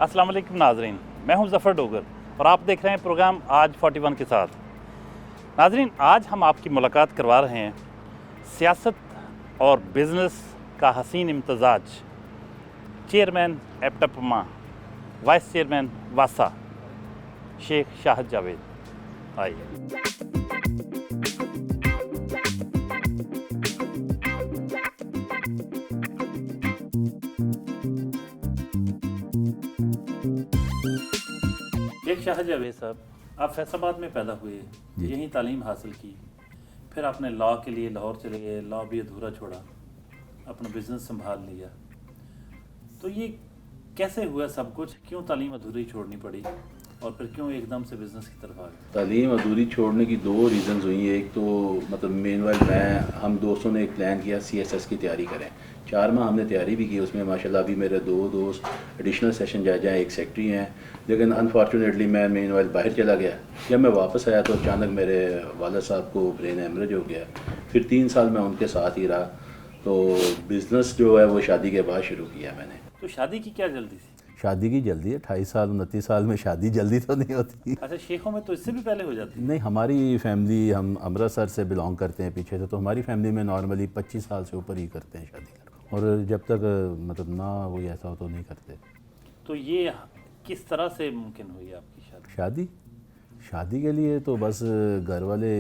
अस्सलाम वालेकुम नाजरीन, मैं हूं ज़फ़र डोगर और आप देख रहे हैं प्रोग्राम आज 41 के साथ। नाजरीन, आज हम आपकी मुलाकात करवा रहे हैं सियासत और बिज़नेस का हसीन इम्तज़ाज, चेयरमैन एप्टपमा, वाइस चेयरमैन वासा, शेख शाहिद जावेद। आइए। शेख शाहिद जावेद साहब, आप फैसलाबाद में पैदा हुए, यहीं तालीम हासिल की, फिर आपने लॉ के लिए लाहौर चले गए, लॉ भी अधूरा छोड़ा, अपना बिजनेस संभाल लिया। तो ये कैसे हुआ सब कुछ? क्यों तालीम अधूरी छोड़नी पड़ी और फिर क्यों एकदम से बिजनेस की तरफ आ गए? तालीम अधूरी छोड़ने की दो रीज़न्स हुई। एक तो मतलब मेनवाइल हम दोस्तों ने एक प्लान किया CSS की तैयारी करें। 4 माह हमने तैयारी भी की उसमें। माशाल्लाह अभी मेरे 2 दोस्त एडिशनल सेशन जज हैं, एक सेक्रेटरी हैं। लेकिन अनफॉर्चुनेटली मैं मेनवाइल बाहर चला गया। जब मैं वापस आया तो अचानक मेरे वालिद साहब को ब्रेन हेमरेज हो गया। फिर 3 साल मैं उनके साथ ही रहा। तो बिज़नेस जो है वो शादी के बाद शुरू किया मैंने। तो शादी की क्या जल्दी थी? शादी की जल्दी है, 28 साल 29 साल में शादी जल्दी तो नहीं होती। अच्छा, शेखों में तो इससे भी पहले हो जाती है? नहीं, हमारी फैमिली, हम अमृतसर से बिलोंग करते हैं पीछे से, तो हमारी फैमिली में नॉर्मली 25 साल से ऊपर ही करते हैं शादी, और जब तक मतलब ना कोई ऐसा हो तो नहीं करते। तो ये किस तरह से मुमकिन हुई आपकी शादी? शादी के लिए तो बस घर वाले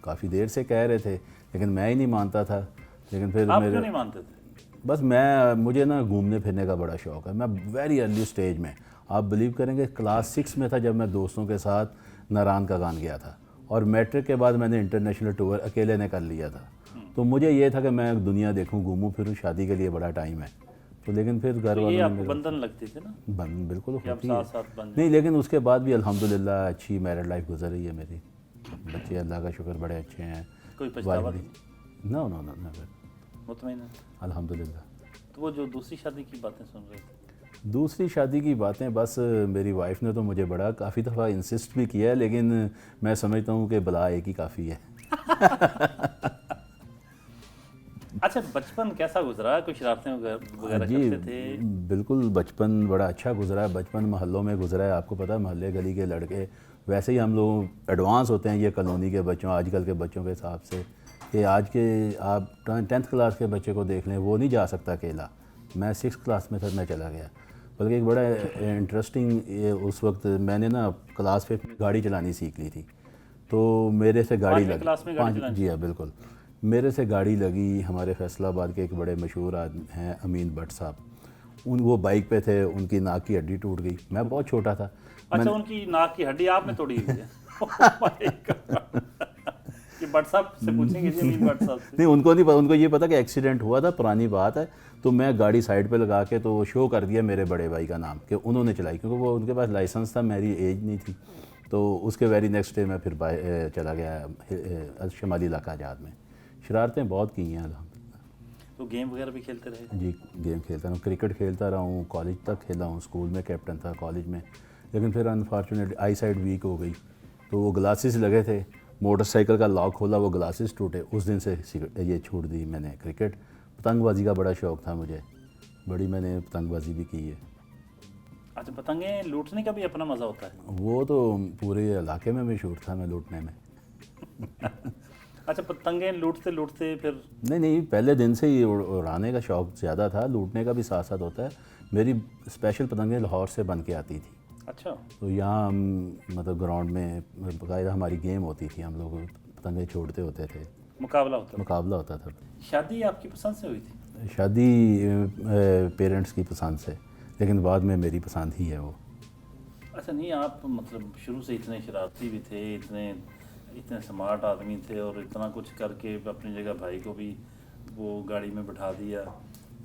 काफ़ी देर से कह रहे थे, लेकिन मैं ही नहीं मानता था। लेकिन फिर आप क्यों नहीं मानते थे? बस मुझे ना घूमने फिरने का बड़ा शौक़ है। मैं वेरी अर्ली स्टेज में, आप बिलीव करेंगे, क्लास 6 में था जब मैं दोस्तों के साथ नारायण का गान गया था, और मैट्रिक के बाद मैंने इंटरनेशनल टूर अकेले ने कर लिया था। तो मुझे ये था कि मैं दुनिया देखूं, घूमूं फिरूं, शादी के लिए बड़ा टाइम है। तो लेकिन फिर घर वालों ने आपको बंधन लगती थी ना? बिल्कुल होती है। साथ नहीं, लेकिन उसके बाद भी अल्हम्दुलिल्लाह अच्छी मैरिड लाइफ गुजर रही है मेरी। बच्चे अल्लाह का शुक्र बड़े अच्छे हैं। कोई पछतावा नहीं? नो नो नो नेवर, मुतमईन है अल्हम्दुलिल्लाह। तो वो जो दूसरी शादी की बातें सुन रहे थे? दूसरी शादी की बातें, बस मेरी वाइफ ने तो मुझे बड़ा काफ़ी दफ़ा इंसिस्ट भी किया है, लेकिन मैं समझता हूँ कि बला एक ही काफ़ी है। अच्छा, बचपन कैसा गुजरा? कुछ शरारतें वगैरह करते थे? बिल्कुल, बचपन बड़ा अच्छा गुजरा है। बचपन मोहल्लों में गुजरा है। आपको पता है, मोहल्ले गली के लड़के वैसे ही हम लोग एडवांस होते हैं ये कॉलोनी के बच्चों, आजकल के बच्चों के हिसाब से। कि आज के आप 10th क्लास के बच्चे को देख लें, वो नहीं जा सकता अकेला। मैं 6th क्लास में था, मैं चला गया। बल्कि एक बड़ा इंटरेस्टिंग, उस वक्त मैंने ना क्लास 5 में गाड़ी चलानी सीख ली थी। तो मेरे से गाड़ी लगी, क्लास में गाड़ी जी हाँ बिल्कुल, मेरे से गाड़ी लगी। हमारे फैसलाबाद के एक बड़े मशहूर आदमी हैं अमीन भट्ट साहब, वो बाइक पे थे, उनकी नाक की हड्डी टूट गई। मैं बहुत छोटा था। अच्छा, उनकी नाक की हड्डी आपने तोड़ी हुई है? Oh my God! ये भट्ट साहब से पूछेंगे जी, अमीन भट्ट साहब से। नहीं, उनको नहीं पता। उनको ये पता कि एक्सीडेंट हुआ था, पुरानी बात है। तो मैं गाड़ी साइड पे लगा के तो शो कर दिया मेरे बड़े भाई का नाम कि उन्होंने चलाई, क्योंकि वो उनके पास लाइसेंस था, मेरी एज नहीं थी। तो उसके वेरी नेक्स्ट डे मैं फिर चला गया शुमाली इलाका आजाद में। शरारतें बहुत की हैं अल्हम्दुलिल्लाह। तो गेम वगैरह भी खेलते रहे? जी, गेम खेलता रहा हूँ, क्रिकेट खेलता रहा हूँ, कॉलेज तक खेला हूँ, स्कूल में कैप्टन था, कॉलेज में। लेकिन फिर अनफॉर्चुनेटली आई साइड वीक हो गई, तो वो ग्लासेस लगे थे, मोटरसाइकिल का लॉक खोला, वो ग्लासेस टूटे। उस दिन से ये छोड़ दी मैंने क्रिकेट। पतंगबाजी का बड़ा शौक़ था मुझे, बड़ी मैंने पतंगबाजी भी की है। अच्छा, पतंगे लूटने का भी अपना मज़ा होता है? वो तो पूरे इलाके में मशहूर था मैं लूटने में। अच्छा, पतंगे लूटते लूटते फिर? नहीं, पहले दिन से ही उड़ाने का शौक़ ज़्यादा था, लूटने का भी साथ साथ होता है। मेरी स्पेशल पतंगें लाहौर से बन के आती थी। अच्छा। तो यहाँ हम मतलब ग्राउंड में बाकायदा हमारी गेम होती थी, हम लोग पतंगे छोड़ते होते थे, मुकाबला होता था। शादी आपकी पसंद से हुई थी? शादी पेरेंट्स की पसंद से, लेकिन बाद में मेरी पसंद ही है वो। अच्छा, नहीं, आप मतलब शुरू से इतने शरारती भी थे, इतने स्मार्ट आदमी थे, और इतना कुछ करके अपनी जगह भाई को भी वो गाड़ी में बिठा दिया,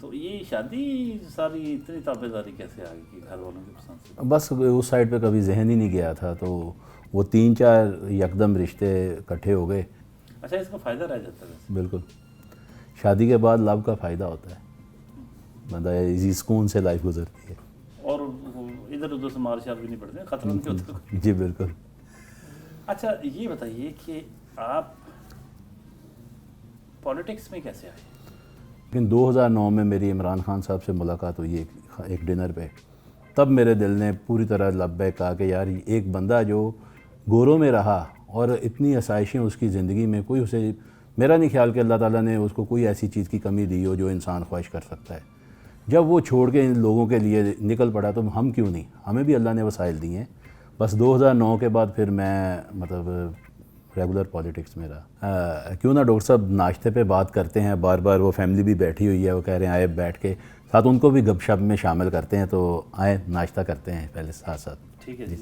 तो ये शादी सारी इतनी ताबेदारी कैसे आ गई कि घर वालों की पसंद से? बस उस साइड पे कभी जहन ही नहीं गया था, तो वो 3-4 यकदम रिश्ते इकट्ठे हो गए। अच्छा, इसका फ़ायदा रह जाता है? बिल्कुल, शादी के बाद लव का फ़ायदा होता है, मतलब इसी सुकून से लाइफ गुजरती है, और इधर उधर से मार शार भी नहीं पड़ते, खतरा नहीं होता। जी बिल्कुल। अच्छा, ये बताइए कि आप पॉलिटिक्स में कैसे आए? लेकिन 2009 में मेरी इमरान खान साहब से मुलाकात हुई एक डिनर पे। तब मेरे दिल ने पूरी तरह लब्बैक कहा कि यार एक बंदा जो गोरों में रहा और इतनी आसाइशें उसकी ज़िंदगी में, कोई उसे, मेरा नहीं ख्याल कि अल्लाह ताला ने उसको कोई ऐसी चीज़ की कमी दी हो जो इंसान ख्वाहिश कर सकता है। जब वो छोड़ के इन लोगों के लिए निकल पड़ा तो हम क्यों नहीं, हमें भी अल्लाह ने वसाइल दिए हैं। बस 2009 के बाद फिर मैं मतलब रेगुलर पॉलिटिक्स में रहा। क्यों ना डॉक्टर साहब नाश्ते पे बात करते हैं, बार बार वो फैमिली भी बैठी हुई है, वो कह रहे हैं आए बैठ के साथ उनको भी गपशप में शामिल करते हैं, तो आए नाश्ता करते हैं पहले साथ साथ। ठीक है जी।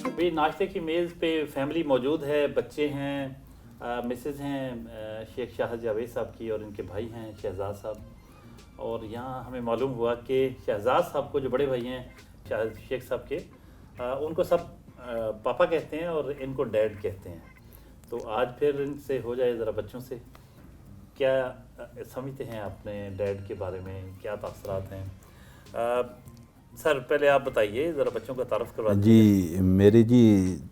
भाई नाश्ते की मेज़ पे फैमिली मौजूद है, बच्चे हैं, मिसेज़ हैं शेख शाहद जावेद साहब की और इनके भाई हैं शहजाद साहब, और यहाँ हमें मालूम हुआ कि शहजाद साहब को जो बड़े भाई हैं शेख साहब के, उनको सब पापा कहते हैं और इनको डैड कहते हैं। तो आज फिर इनसे हो जाए ज़रा बच्चों से, क्या समझते हैं अपने डैड के बारे में, क्या तासरात हैं? सर पहले आप बताइए ज़रा, बच्चों का तारुफ करवा दीजिए। जी मेरे जी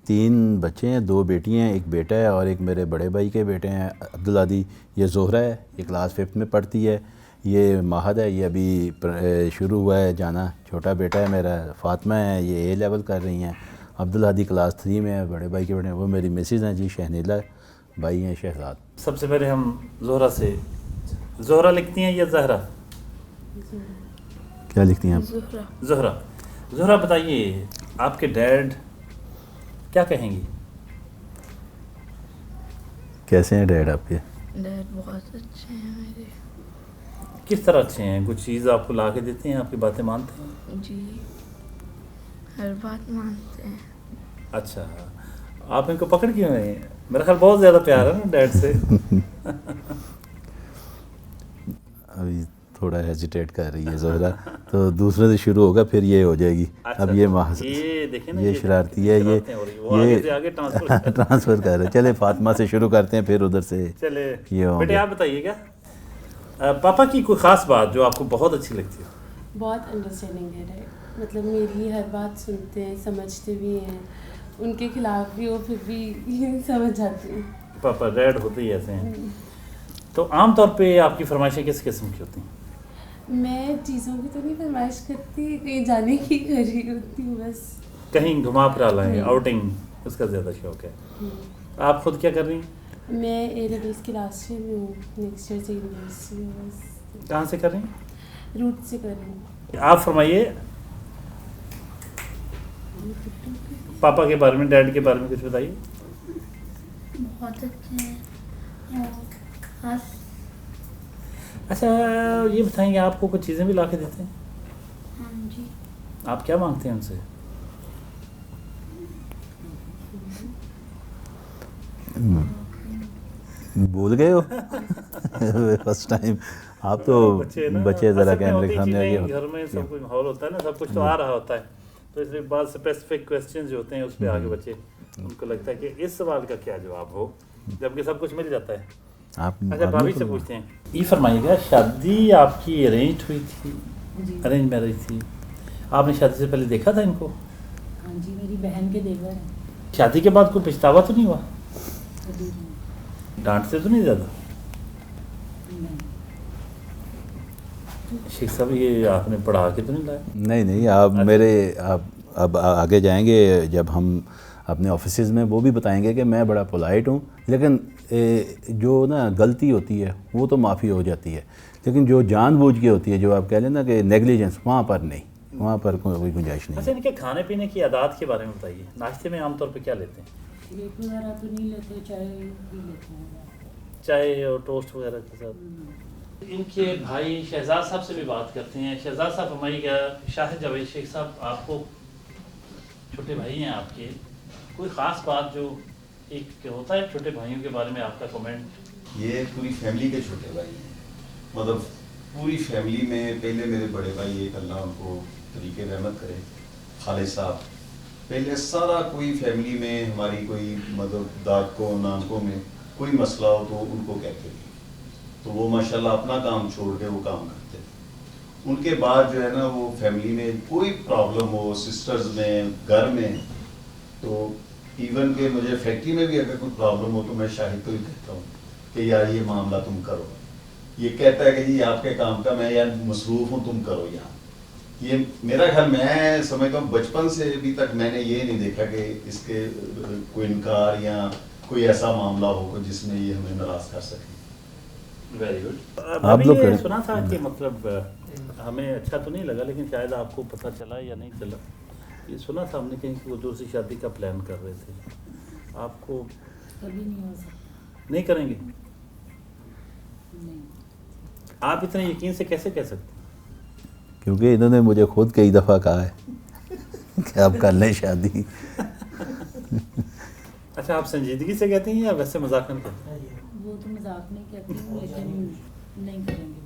3 बच्चे हैं, 2 बेटी हैं, एक बेटा है और एक मेरे बड़े भाई के बेटे हैं अब्दुल आदि। ये ज़ोहरा है, ये क्लास 5 में पढ़ती है। ये माहद है, ये अभी शुरू हुआ है जाना। छोटा बेटा है मेरा फ़ातिमा है, ये A लेवल कर रही हैं। अब्दुल आदि क्लास 3 में है, बड़े भाई के बेटे हैं, वो मेरी मिसेज़ हैं जी शहनीला, भाई हैं शहजाद। सबसे पहले हम ज़ोहरा से, ज़ोहरा लिखती हैं या ज़हरा? क्या लिखती हैं आप? ज़ोहरा। ज़ोहरा बताइए आपके डैड क्या कहेंगी? कैसे हैं डैड आपके? डैड बहुत अच्छे हैं मेरे। किस तरह अच्छे हैं? कुछ चीज़ आपको ला के देते हैं, आपकी बातें मानते हैं? जी, हर बात मानते हैं। अच्छा, आप इनको पकड़ क्यों रहे हैं? मेरा ख्याल बहुत ज़्यादा प्यार है ना डैड से। अभी थोड़ा हेजिटेट कर रही है ज़ोहरा, तो दूसरे से शुरू होगा फिर ये हो जाएगी। अच्छा, अब ये ये देखें ना, ये शरारती है, ये आगे से आगे ट्रांसफर ट्रांसफ़र कर रहे। चले फातिमा से शुरू करते हैं, फिर उधर से चले। ये होंगे। बेटे आप बताइएगा पापा की कोई ख़ास बात जो आपको बहुत अच्छी लगती है? बहुत अंडरस्टैंडिंग है डैड, मतलब मेरी हर बात सुनते हैं, समझते भी हैं। उनके खिलाफ भी हो फिर भी समझ जाते हैं। पापा डैड होते ही ऐसे हैं। तो आम तौर पे आपकी फरमाइशें किस किस्म की होती हैं? मैं चीज़ों की तो नहीं फरमाइश करती, कहीं जाने की कर रही होती हूँ बस। कहीं घुमा फिरा लाएँ, आउटिंग, उसका ज़्यादा शौक है। आप खुद क्या कर रही हैं? मैं A लेवल्स की लास्ट ईयर में हूँ, नेक्स्ट ईयर से यूनिवर्सिटी में बस। कहाँ से कर रही हैं? रूट से कर रही हूँ। आप फरमाइए पापा के बारे में, डैड के बारे में कुछ बताइए। बहुत अच्छे हैं और खास। अच्छा ये बताएंगे आपको कुछ चीज़ें भी ला के देते हैं? हाँ जी। आप क्या मांगते हैं उनसे? भूल गए हो? फर्स्ट टाइम आप तो बच्चे ज़रा कैमरे के सामने आगे घर में सब कुछ माहौल होता है ना, सब कुछ तो आ रहा होता है, तो इसलिए बाद स्पेसिफिक क्वेश्चंस जो होते हैं उस पर आगे बच्चे, उनको लगता है कि इस सवाल का क्या जवाब हो, जबकि सब कुछ मिल जाता है। आप अच्छा भाभी से पूछते हैं, ये फरमाइएगा शादी आपकी अरेंज हुई थी? अरेंज मैरिज थी। आपने शादी से पहले देखा था इनको? हाँ जी, मेरी बहन के देवर हैं। शादी के बाद कोई पछतावा तो नहीं हुआ? डांट से तो नहीं ज़्यादा? शेख साहब ये आपने पढ़ा के तो नहीं लाया? नहीं आप मेरे आप अब आगे जाएंगे जब हम अपने ऑफिसेज में, वो भी बताएंगे कि मैं बड़ा पोलाइट हूँ, लेकिन जो ना गलती होती है वो तो माफ़ी हो जाती है, लेकिन जो जानबूझ के होती है, जो आप कह लें ना कि नेग्लिजेंस, वहाँ पर नहीं, वहाँ पर कोई गुंजाइश नहीं। अच्छा इनके खाने पीने की आदत के बारे में बताइए। नाश्ते में आमतौर पे क्या लेते हैं? ब्रेक वगैरह तो नहीं लेते, चाय पी लेते हैं। चाय और टोस्ट वगैरह के साथ। इनके भाई शहजाद साहब से भी बात करते हैं। शहजाद साहब हमारी शाहिद जावेद शेख साहब, आपको छोटे भाई हैं आपके, कोई ख़ास बात जो एक होता है छोटे भाइयों के बारे में आपका कमेंट? ये पूरी फैमिली के छोटे भाई हैं, मतलब पूरी फैमिली में पहले मेरे बड़े भाई, एक अल्लाह उनको तरीके रहमत करे, खालिद साहब, पहले सारा कोई फैमिली में हमारी कोई मतलब दादकों नानकों में कोई मसला हो तो उनको कहते थे, तो वो माशाल्लाह अपना काम छोड़ के वो काम करते थे। उनके बाद जो है ना वो फैमिली में कोई प्रॉब्लम हो, सिस्टर्स में, घर में, तो इवन के मुझे फैक्ट्री में भी अगर कोई प्रॉब्लम हो तो मैं शाहिद को ही कहता हूँ कि यार ये मामला तुम करो, ये कहता है कि जी आपके काम का मैं यार मसरूफ़ हूँ, तुम करो यहाँ। ये मेरा ख्याल, मैं समझता हूँ बचपन से अभी तक मैंने ये नहीं देखा कि इसके कोई इनकार या कोई ऐसा मामला हो जिसमें ये हमें नाराज़ कर सके। Very good. आप मैंने लोग ये करें। सुना था कि मतलब हमें अच्छा तो नहीं लगा, लेकिन शायद आपको पता चला या नहीं चला, ये सुना था हमने कहीं कि वो दूसरी शादी का प्लान कर रहे थे। आपको कभी नहीं हो सकता। नहीं करेंगे? नहीं, आप इतने यकीन से कैसे कह सकते हैं? क्योंकि इन्होंने मुझे खुद कई दफ़ा कहा है कि आप कर लें शादी। अच्छा, आप संजीदगी से कहते हैं या वैसे मजाक में कहते हैं? वो तो मजाक नहीं कहती हूँ, लेकिन नहीं करेंगे।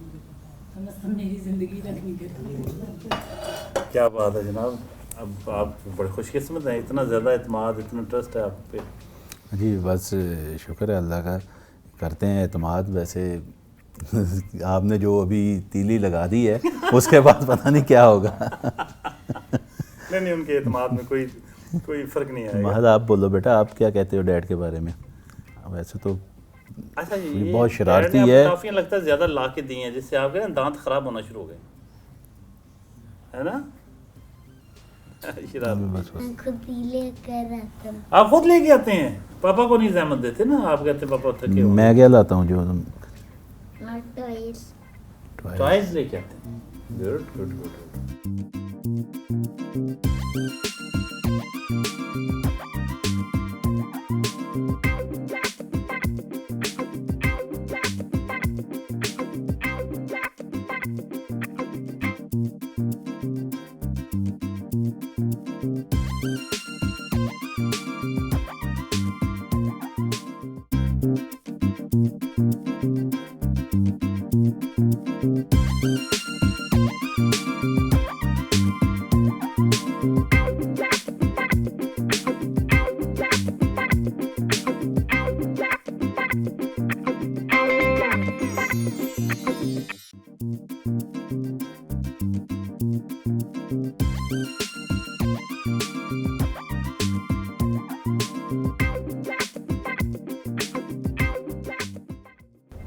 हम मेरी ज़िंदगी तक नहीं करेंगे। क्या बात है जनाब, अब आप बड़े खुशकिस्मत हैं, इतना ज़्यादा एतमाद, इतना ट्रस्ट है आप पे। जी बस शुक्र है अल्लाह का, करते हैं एतमाद। वैसे आपने जो अभी तीली लगा दी है उसके बाद पता नहीं क्या होगा। नहीं, उनके एतमाद में कोई फ़र्क नहीं आएगा। महद आप बोलो बेटा, आप क्या कहते हो डैड के बारे में? वैसे तो अच्छा, ये बहुत शरारती डैड ने है। आपको काफ़ी लगता है ज़्यादा ला के दिए हैं, जिससे आपके ना दांत खराब होना शुरू हो गए, है ना? शरारत। बस मैं खुद ही लेकर आता हूँ। आप खुद लेके आते हैं? पापा को नहीं जहमत देते ना? आप कहते हैं पापा थके हो। मैं क्या लाता हूँ जो और टॉयज। टॉयज लेके आते हैं। Good good good.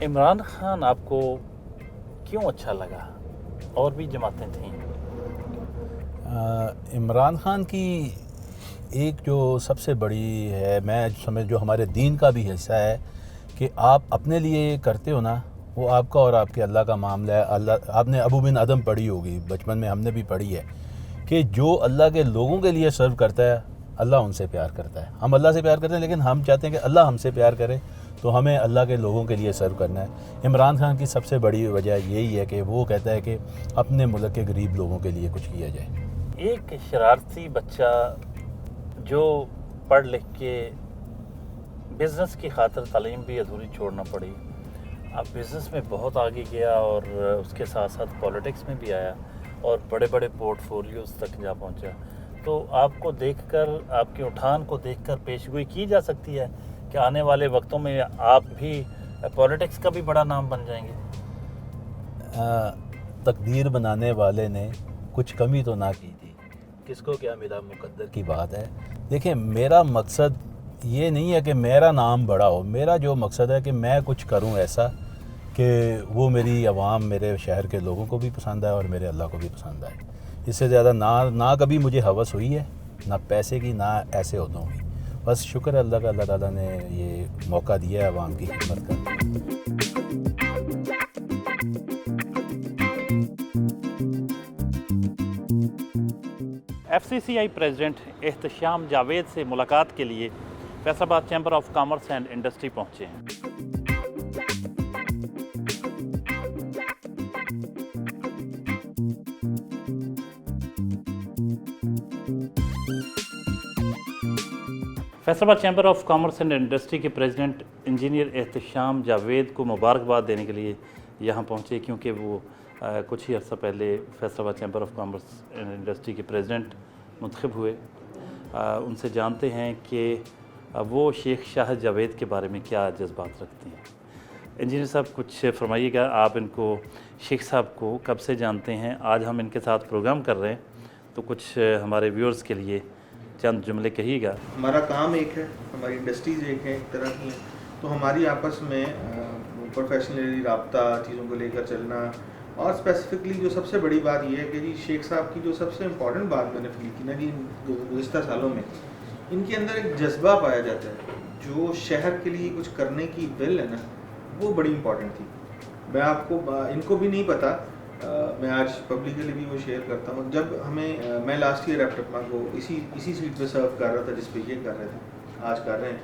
Imran Khan आपको क्यों अच्छा लगा? और भी जमातें थीं। इमरान खान की एक जो सबसे बड़ी है, मैं समझ जो हमारे दीन का भी हिस्सा है कि आप अपने लिए करते हो ना, वो आपका और आपके अल्लाह का मामला है। अल्लाह, आपने अबू बिन अदम पढ़ी होगी, बचपन में हमने भी पढ़ी है कि जो अल्लाह के लोगों के लिए सर्व करता है, अल्लाह उनसे प्यार करता है। हम अल्लाह से प्यार करते हैं, लेकिन हम चाहते हैं कि अल्लाह हमसे प्यार करे, तो हमें अल्लाह के लोगों के लिए सर्व करना है। इमरान खान की सबसे बड़ी वजह यही है कि वो कहता है कि अपने मुल्क के गरीब लोगों के लिए कुछ किया जाए। एक शरारती बच्चा जो पढ़ लिख के बिज़नेस की खातिर तालीम भी अधूरी छोड़ना पड़ी, अब बिज़नेस में बहुत आगे गया और उसके साथ साथ पॉलिटिक्स में भी आया और बड़े बड़े पोर्टफोलियोज़ तक जा पहुंचा। तो आपको देखकर, आपके उठान को देखकर पेशगोई की जा सकती है कि आने वाले वक्तों में आप भी पॉलिटिक्स का भी बड़ा नाम बन जाएंगे? तकदीर बनाने वाले ने कुछ कमी तो ना की थी, किसको क्या मिला मुकद्दर की बात है। देखिए, मेरा मकसद ये नहीं है कि मेरा नाम बड़ा हो, मेरा जो मकसद है कि मैं कुछ करूं ऐसा कि वो मेरी आवाम, मेरे शहर के लोगों को भी पसंद आए और मेरे अल्लाह को भी पसंद आए। इससे ज़्यादा ना कभी मुझे हवस हुई है, ना पैसे की, ना ऐसे होतों की। बस शुक्र है अल्लाह का, अल्लाह ताला ने ये मौका दिया है आवाम की खिदमत का। FCCI प्रेसिडेंट एहतशाम जावेद से मुलाकात के लिए Faisalabad chamber of commerce and industry पहुंचे हैं। Faisalabad chamber of commerce and industry के प्रेसिडेंट इंजीनियर एहतशाम जावेद को मुबारकबाद देने के लिए यहाँ पहुँचे, क्योंकि वो कुछ ही अर्सा पहले Faisalabad chamber of commerce and industry के प्रेसिडेंट मुंतखब हुए। उनसे जानते हैं कि वो शेख शाह जावेद के बारे में क्या जज्बात रखते हैं। इंजीनियर साहब, कुछ फरमाइएगा, आप इनको, शेख साहब को कब से जानते हैं? आज हम इनके साथ प्रोग्राम कर रहे हैं, तो कुछ हमारे व्यूअर्स के लिए चंद जुमले कहिएगा। हमारा काम एक है, हमारी इंडस्ट्रीज़ एक है, एक तरह की हैं, तो हमारी आपस में प्रोफेशनली रब्ता, चीज़ों को लेकर चलना, और स्पेसिफिकली जो सबसे बड़ी बात यह है कि जी शेख साहब की जो सबसे इम्पॉर्टेंट बात मैंने फील की ना जी गुज़िश्ता सालों में, इनके अंदर एक जज्बा पाया जाता है, जो शहर के लिए कुछ करने की विल है ना, वो बड़ी इम्पॉर्टेंट थी। मैं आपको इनको भी नहीं पता, मैं आज पब्लिकली भी वो शेयर करता हूँ। जब हमें मैं लास्ट ईयर एप्टपमा को इसी सीट पे सर्व कर रहा था जिस पे ये कर रहे थे, आज कर रहे हैं,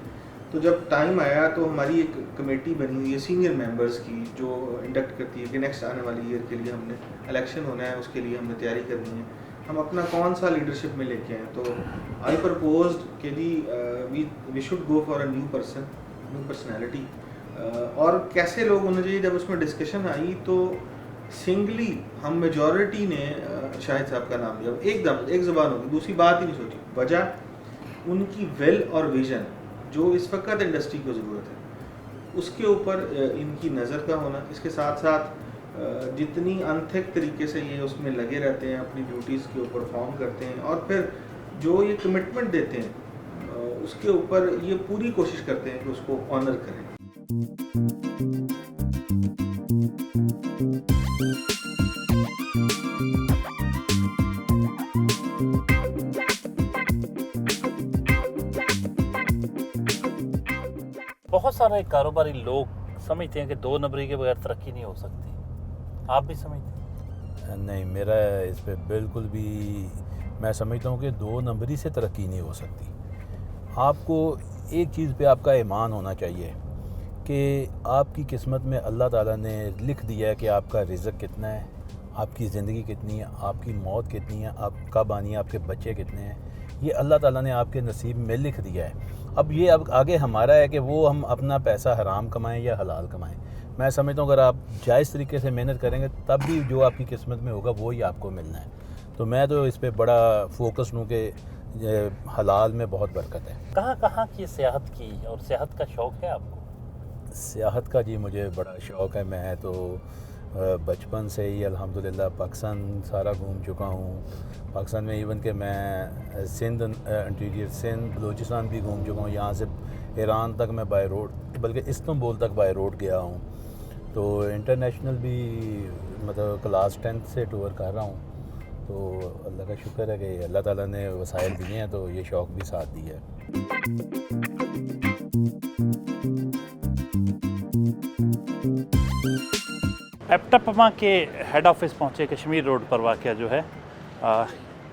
तो जब टाइम आया तो हमारी एक कमेटी बनी हुई है सीनियर मेंबर्स की, जो इंडक्ट करती है कि नेक्स्ट आने वाले ईयर के लिए हमने इलेक्शन होना है, उसके लिए हमने तैयारी करनी है, हम अपना कौन सा लीडरशिप में लेके आए। तो आई प्रपोज्ड कि जी we should go for a new personality, और कैसे लोग होने चाहिए। जब उसमें डिस्कशन आई तो सिंगली हम मेजॉरिटी ने शाहिद साहब का नाम लिया, एकदम एक ज़बान होगी, दूसरी बात ही नहीं सोची। वजह उनकी विल और विजन जो इस वक्त इंडस्ट्री को ज़रूरत है, उसके ऊपर इनकी नज़र का होना, इसके साथ साथ जितनी अनथिक तरीके से ये उसमें लगे रहते हैं, अपनी ड्यूटीज़ के ऊपर परफॉर्म करते हैं, और फिर जो ये कमिटमेंट देते हैं उसके ऊपर ये पूरी कोशिश करते हैं कि उसको ऑनर करें। बहुत सारे कारोबारी लोग समझते हैं कि 2 नंबरी के बगैर तरक्की नहीं हो सकती, आप भी समझते हैं? नहीं, मेरा इस पे बिल्कुल भी, मैं समझता हूँ कि 2 नंबरी से तरक्की नहीं हो सकती। आपको एक चीज़ पे आपका ईमान होना चाहिए कि आपकी किस्मत में अल्लाह ताला ने लिख दिया है कि आपका रिज़्क़ कितना है, आपकी ज़िंदगी कितनी है, आपकी मौत कितनी है, आप कब आनी है, आपके बच्चे कितने हैं, ये अल्लाह ताला ने आपके नसीब में लिख दिया है। अब आगे हमारा है कि वो हम अपना पैसा हराम कमाएं या हलाल कमाएं। मैं समझता हूँ अगर आप जायज़ तरीके से मेहनत करेंगे तब भी जो आपकी किस्मत में होगा वो ही आपको मिलना है। तो मैं तो इस पे बड़ा फोकस हूँ कि हलाल में बहुत बरकत है। कहाँ की सियाहत की और सियाहत का शौक़ है आपको? सियाहत का जी मुझे बड़ा शौक़ है। मैं तो बचपन से ही अल्हम्दुलिल्लाह पाकिस्तान सारा घूम चुका हूँ। पाकिस्तान में इवन कि मैं सिंध, इंटीरियर सिंध, बलूचिस्तान भी घूम चुका हूँ। यहाँ से ईरान तक मैं बाय रोड, बल्कि इस्तांबुल तक बाय रोड गया हूँ। तो इंटरनेशनल भी मतलब क्लास 10th से टूर कर रहा हूँ। तो अल्लाह का शुक्र है कि अल्लाह ताला ने वसाइल दिए हैं, तो ये शौक़ भी साथ दिया है। एप्टपमा के हेड ऑफिस पहुँचे कश्मीर रोड पर वाक़या जो है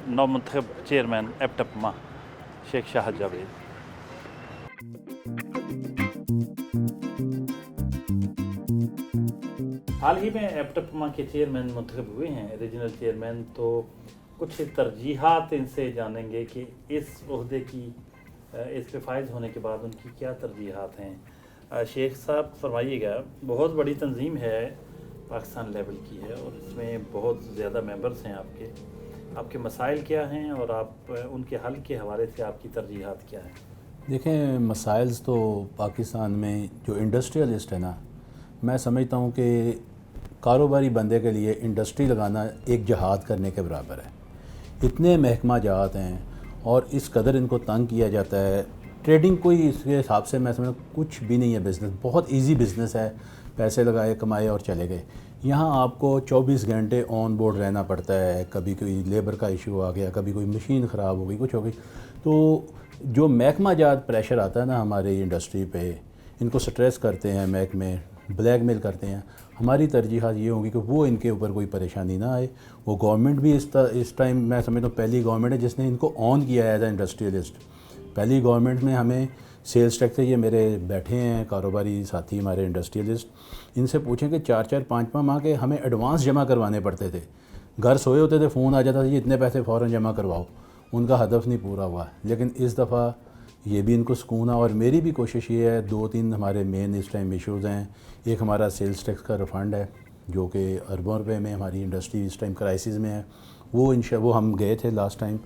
नौमुंतखब चेयरमैन एप्टपमा शेख शाहद जावेद। हाल ही में एप्टपमा के चेयरमैन मुंतखब हुए हैं, रीजनल चेयरमैन। तो कुछ तरजीहात इनसे जानेंगे कि इस ओहदे की इस पे फाइज होने के बाद उनकी क्या तरजीहात हैं। शेख साहब फरमाइएगा, बहुत बड़ी तंजीम है, पाकिस्तान लेवल की है और इसमें बहुत ज़्यादा मेंबर्स हैं। आपके मसाइल क्या हैं और आप उनके हल के हवाले से आपकी तरजीहात क्या हैं? देखें, मसाइल्स तो पाकिस्तान में जो इंडस्ट्रियलिस्ट है ना, मैं समझता हूँ कि कारोबारी बंदे के लिए इंडस्ट्री लगाना एक जहाद करने के बराबर है। इतने महकमा जहात हैं और इस कदर इनको तंग किया जाता है। ट्रेडिंग कोई इसके हिसाब से मैं समझता कुछ भी नहीं है। बिज़नेस बहुत इजी बिज़नेस है, पैसे लगाए, कमाए और चले गए। यहाँ आपको 24 घंटे ऑन बोर्ड रहना पड़ता है। कभी कोई लेबर का इशू आ गया, कभी कोई मशीन ख़राब हो गई, कुछ हो गई, तो जो महकमा जात प्रेशर आता है ना हमारी इंडस्ट्री पे, इनको स्ट्रेस करते हैं, महकमे ब्लैकमेल करते हैं। हमारी तरजीहात ये होंगी कि वो इनके ऊपर कोई परेशानी ना आए। वो गवर्नमेंट भी इस टाइम मैं समझता हूँ पहली गवर्नमेंट है जिसने इनको ऑन किया है एज इंडस्ट्रियलिस्ट। पहली गवर्नमेंट में हमें सेल्स टैक्स से, ये मेरे बैठे हैं कारोबारी साथी हमारे इंडस्ट्रियलिस्ट, इनसे पूछें कि 4-4, 5-5 माह के हमें एडवांस जमा करवाने पड़ते थे। घर सोए होते थे, फ़ोन आ जाता था, ये इतने पैसे फ़ौरन जमा करवाओ। उनका हदफ नहीं पूरा हुआ। लेकिन इस दफ़ा ये भी इनको सुकून है और मेरी भी कोशिश ये है। 2-3 हमारे मेन इस टाइम इशूज़ हैं। एक हमारा सेल्स टैक्स का रिफ़ंड है जो कि अरबों रुपए में हमारी इंडस्ट्री इस टाइम क्राइसिस में है। वो हम गए थे लास्ट टाइम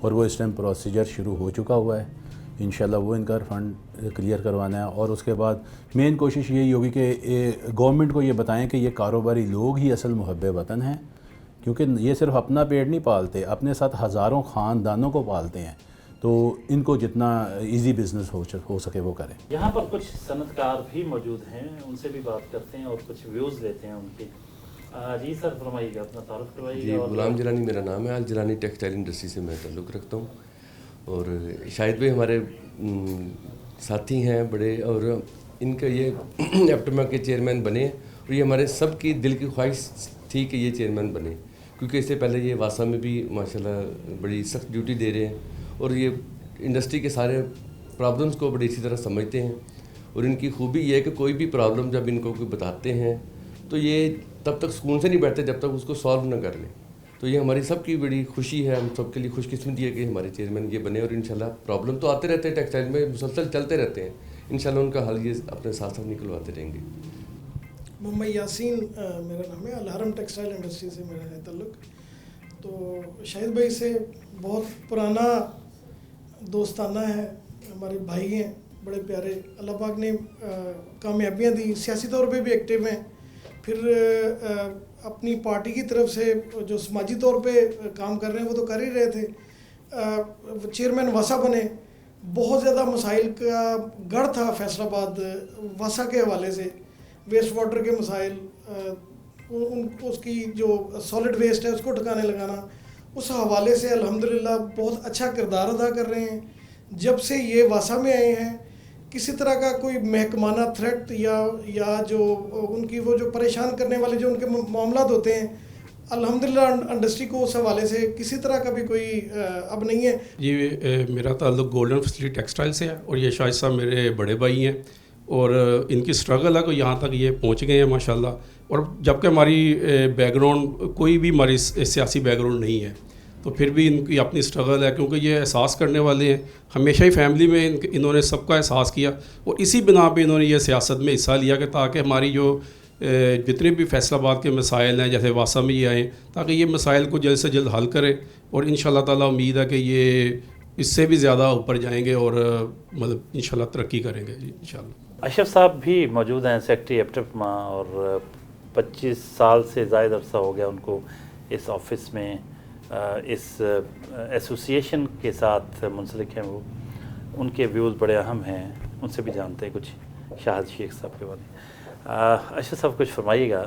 और वो इस टाइम प्रोसीजर शुरू हो चुका हुआ है। इंशाल्लाह वो इनका फंड क्लियर करवाना है। और उसके बाद मेन कोशिश यही होगी कि गवर्नमेंट को ये बताएं कि ये कारोबारी लोग ही असल मुहब्बे वतन हैं, क्योंकि ये सिर्फ अपना पेट नहीं पालते, अपने साथ हज़ारों ख़ानदानों को पालते हैं। तो इनको जितना इजी बिजनेस हो सके वो करें। यहाँ पर कुछ सनतकार भी मौजूद हैं, उनसे भी बात करते हैं और कुछ व्यूज़ लेते हैं उनके। जी सर, फरमाइएगा, अपना तारुफ करवाइएगा। जी, गुलाम जिलानी मेरा नाम है। अल जिलानी टेक्सटाइल इंडस्ट्री से मैं ताल्लुक़ रखता हूँ और शाहिद भाई हमारे साथी हैं बड़े, और इनका ये एप्टमा के चेयरमैन बने और ये हमारे सब की दिल की ख्वाहिश थी कि ये चेयरमैन बने, क्योंकि इससे पहले ये वासा में भी माशाल्लाह बड़ी सख्त ड्यूटी दे रहे हैं और ये इंडस्ट्री के सारे प्रॉब्लम्स को बड़ी अच्छी तरह समझते हैं। और इनकी खूबी ये है कि कोई भी प्रॉब्लम जब इनको कोई बताते हैं तो ये तब तक सुकून से नहीं बैठते जब तक उसको सॉल्व ना कर लें। तो ये हमारी सबकी बड़ी खुशी है, हम सबके लिए खुशकिस्मती है कि हमारे चेयरमैन ये बने। और इंशाल्लाह प्रॉब्लम तो आते रहते हैं, टेक्सटाइल में मुसलसल चलते रहते हैं, इंशाल्लाह उनका हल ये अपने साथ साथ निकलवाते रहेंगे। मोहम्मद यासीन मेरा नाम है, अलहरम टेक्सटाइल इंडस्ट्री से मेरा है ताल्लुक़। तो शाहिद भाई से बहुत पुराना दोस्ताना है, हमारे भाई हैं बड़े प्यारे। अल्लाह पाक ने कामयाबियाँ दी, सियासी तौर पे भी एक्टिव हैं, फिर अपनी पार्टी की तरफ से जो समाजी तौर पे काम कर रहे हैं वो तो कर ही रहे थे। चेयरमैन वासा बने, बहुत ज़्यादा मसाइल का गढ़ था फैसलाबाद वासा के हवाले से, वेस्ट वाटर के मसाइल, उसकी जो सॉलिड वेस्ट है उसको ठिकाने लगाना, उस हवाले से अल्हम्दुलिल्लाह बहुत अच्छा किरदार अदा कर रहे हैं। जब से ये वासा में आए हैं किसी तरह का कोई महकमाना थ्रेट या जो उनकी वो जो परेशान करने वाले जो उनके मामला होते हैं, अल्हम्दुलिल्लाह इंडस्ट्री को उस हवाले से किसी तरह का भी कोई अब नहीं है। ये मेरा ताल्लुक़ गोल्डन फैसिलिटी टेक्सटाइल से है और ये शाहिद साहब मेरे बड़े भाई हैं और इनकी स्ट्रगल है कि यहाँ तक ये पहुँच गए हैं माशाल्लाह। और जबकि हमारी बैकग्राउंड कोई भी हमारी सियासी बैकग्राउंड नहीं है, तो फिर भी इनकी अपनी स्ट्रगल है, क्योंकि ये एहसास करने वाले हैं। हमेशा ही फैमिली में इन्होंने सबका एहसास किया और इसी बिना पे इन्होंने ये सियासत में हिस्सा लिया कि ताकि हमारी जो जितने भी फैसलाबाद के मसाइल हैं, जैसे वासा में ये आए, ताकि ये मसाइल को जल्द से जल्द हल करें। और इंशाल्लाह ताला उम्मीद है कि ये इससे भी ज़्यादा ऊपर जाएंगे और मतलब इंशाल्लाह तरक्की करेंगे जी इंशाल्लाह। अशरफ साहब भी मौजूद हैं, सेक्रेटरी एप्टमा, और 25 साल से ज़ायद अरसा हो गया उनको इस ऑफिस में, इस एसोसिएशन के साथ मुंसलिक हैं वो। उनके व्यूज़ बड़े अहम हैं, उनसे भी जानते हैं कुछ शाहिद शेख साहब के बारे में। अशरफ साहब कुछ फरमाइएगा।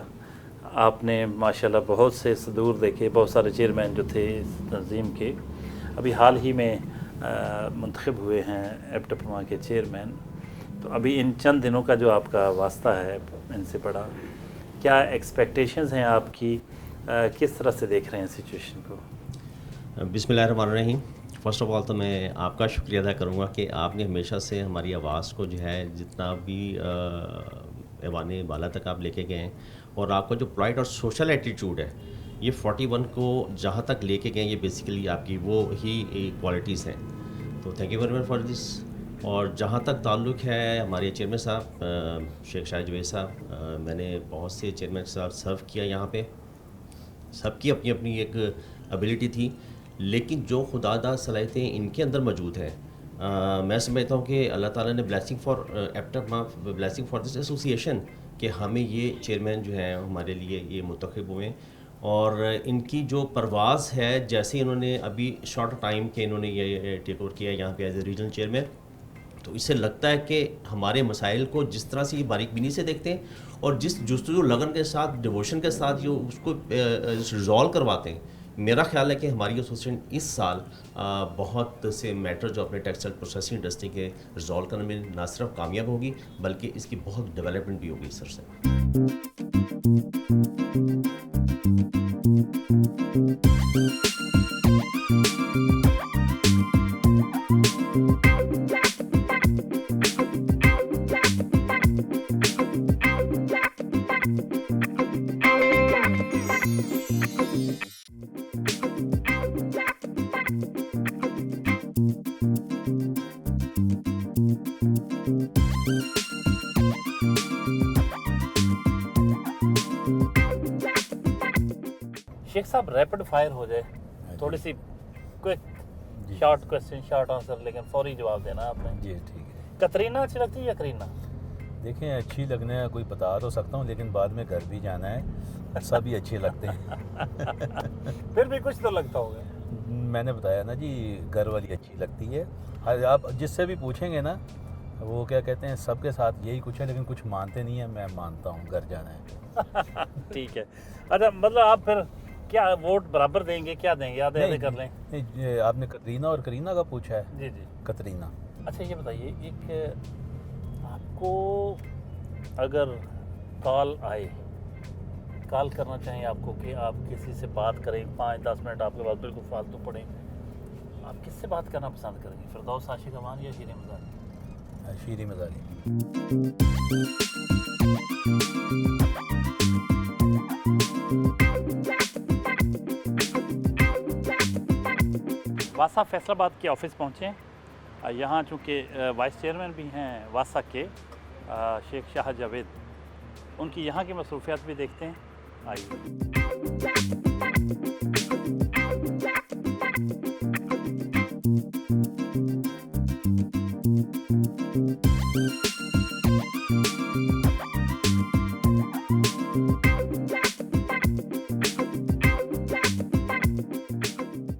आपने माशाल्लाह बहुत से सदूर देखे, बहुत सारे चेयरमैन जो थे इस तंजीम के अभी हाल ही में मुंतखब हुए हैं एप्टमा के चेयरमैन। तो अभी इन चंद दिनों का जो आपका वास्ता है इनसे पड़ा, क्या एक्सपेक्टेशंस हैं आपकी, किस तरह से देख रहे हैं सिचुएशन को? बिस्मिल्लाहिर्रहमानिर्रहीम। फ़र्स्ट ऑफ़ ऑल तो मैं आपका शुक्रिया अदा करूँगा कि आपने हमेशा से हमारी आवाज़ को जो है जितना भी ऐवान बाला तक आप लेके गए हैं, और आपका जो प्राइड और सोशल एटीट्यूड है ये 41 को जहाँ तक लेके गए, ये बेसिकली आपकी वो ही क्वालिटीज़ हैं। तो thank you very much for this. और जहाँ तक ताल्लुक़ है हमारे चेयरमैन साहब शेख शाहिद जवेद साहब, मैंने बहुत से चेयरमैन साहब सर्व किया यहाँ पे, सबकी अपनी अपनी एक एबिलिटी थी, लेकिन जो खुदादा सलाहियतें इनके अंदर मौजूद हैं, मैं समझता हूँ कि अल्लाह ताला ने blessing for एप्टमा, blessing for this association कि हमें ये चेयरमैन जो है हमारे लिए ये मुंतखब हुए। और इनकी जो परवाज़ है, जैसे इन्होंने अभी शॉर्ट टाइम के इन्होंने ये टेक ओवर किया यहाँ पे एज ए रीजनल चेयरमैन, तो इससे लगता है कि हमारे मसाइल को जिस तरह से ये बारीक-बीनी से देखते हैं और जिस जुस्तजू लगन के साथ, डिवोशन के साथ जो उसको रिजॉल्व करवाते हैं, मेरा ख्याल है कि हमारी एसोसिएशन इस साल बहुत से मैटर जो अपने टेक्सटाइल प्रोसेसिंग इंडस्ट्री के रिजॉल्व करने में ना सिर्फ कामयाब होगी बल्कि इसकी बहुत डेवलपमेंट भी होगी सर से। शेख साहब, रैपिड फायर हो जाए, थोड़ी सी quick short question short answer, लेकिन फौरी जवाब देना आपने। जी ठीक है। कतरीना अच्छी लगती है या करीना? देखें, अच्छी लगने का कोई बता तो सकता हूँ, लेकिन बाद में घर भी जाना है, सभी अच्छे लगते हैं। फिर भी कुछ तो लगता होगा। मैंने बताया ना जी, घर वाली अच्छी लगती है। आप जिससे भी पूछेंगे ना, वो क्या कहते हैं, सबके साथ यही कुछ है, लेकिन कुछ मानते नहीं है। मैं मानता हूँ, घर जाना है। ठीक है। अच्छा, मतलब आप फिर क्या वोट बराबर देंगे, क्या देंगे, याद याद कर लें? नहीं, ये आपने कतरीना और करीना का पूछा है। जी जी, कतरीना। अच्छा ये बताइए, एक आपको अगर कॉल आए, कॉल करना चाहें आपको कि आप किसी से बात करें, 5-10 मिनट आपके पास बिल्कुल फालतू पड़े, आप किससे बात करना पसंद करेंगे? फिरदौस आशिक अमान या शीरी मज़ारी? शीरी मज़ारी। वासा फैसलाबाद के ऑफिस पहुँचे। यहाँ चूँकि वाइस चेयरमैन भी हैं वासा के, शेख शाह जावेद, उनकी यहाँ की मसरूफियात भी देखते हैं। आइए।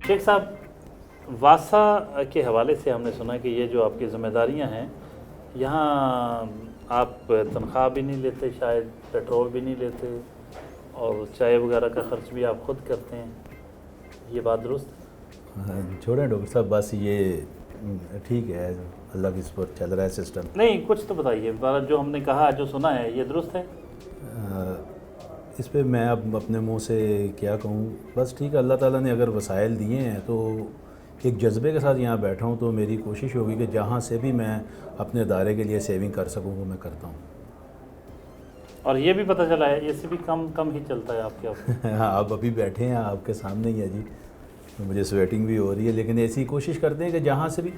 शेख साहब, वासा के हवाले से हमने सुना कि ये जो आपकी ज़िम्मेदारियां हैं, यहाँ आप तनख्वाह भी नहीं लेते, शायद पेट्रोल भी नहीं लेते, और चाय वगैरह का ख़र्च भी आप ख़ुद करते हैं, ये बात दुरुस्त है? छोड़ें डॉक्टर साहब, बस ये ठीक है, अल्लाह की इस पर चल रहा है सिस्टम। नहीं, कुछ तो बताइए, जो हमने कहा, जो सुना है, ये दुरुस्त है? इस पे मैं अब अपने मुंह से क्या कहूँ। बस ठीक है, अल्लाह ताला ने अगर वसाइल दिए हैं तो एक जज्बे के साथ यहाँ बैठा हूँ, तो मेरी कोशिश होगी कि जहाँ से भी मैं अपने अदारे के लिए सेविंग कर सकूँ वो मैं करता हूँ। और ये भी पता चला है इससे भी कम ही चलता है आपके ऑफिस? हाँ, आप अभी बैठे हैं, आपके सामने ही है जी, तो मुझे स्वेटिंग भी हो रही है, लेकिन ऐसी कोशिश करते हैं कि जहाँ से भी